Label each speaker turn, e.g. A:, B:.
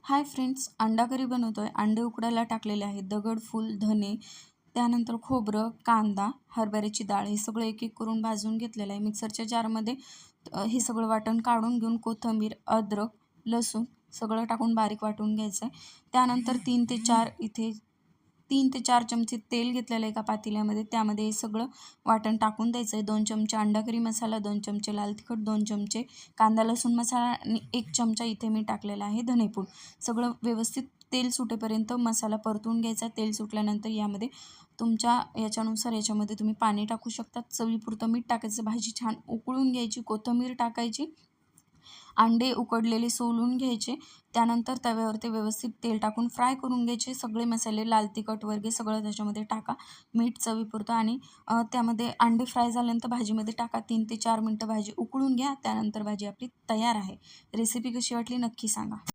A: Hi friends, अंडा करी बनवतोय. अंडे उकडायला टाकलेले आहेत. दगडफूल, धने, त्यानंतर खोबरं, कांदा, हरभऱ्याची डाळ हे सगळं एक एक करून भाजून घेतलेलं आहे. मिक्सरच्या जारमध्ये हे सगळं वाटण काढून घेऊन कोथिंबीर, अद्रक, लसूण सगळं टाकून बारीक वाटून घ्यायचं आहे. त्यानंतर 3 ते 4 चमचे तेल घेतलेलं आहे एका पातेल्यामध्ये. त्यामध्ये हे सगळं वाटण टाकून द्यायचं आहे. 2 चमचे अंडा करी मसाला, 2 चमचे लाल तिखट, 2 चमचे कांदा लसूण मसाला आणि 1 चमचा इथे मी टाकलेला आहे धनेपूड. सगळं व्यवस्थित तेल सुटेपर्यंत मसाला परतून घ्यायचा. तेल सुटल्यानंतर यामध्ये तुमच्या याच्यानुसार याच्यामध्ये तुम्ही पाणी टाकू शकता. चवीपुरतं मीठ टाकायचं. भाजी छान उकळून घ्यायची. कोथिंबीर टाकायची. अंडे उकडलेले सोलून घ्यायचे. त्यानंतर तव्यावर ते व्यवस्थित तेल टाकून फ्राय करून घ्यायचे. सगळे मसाले लाल तिखट वगैरे सगळं त्याच्यामध्ये टाका. मीठ चवीपुरतं आणि त्यामध्ये अंडे फ्राय झाल्यानंतर भाजीमध्ये टाका. 3 ते 4 मिनटं भाजी उकळून घ्या. त्यानंतर भाजी आपली तयार आहे. रेसिपी कशी वाटली नक्की सांगा.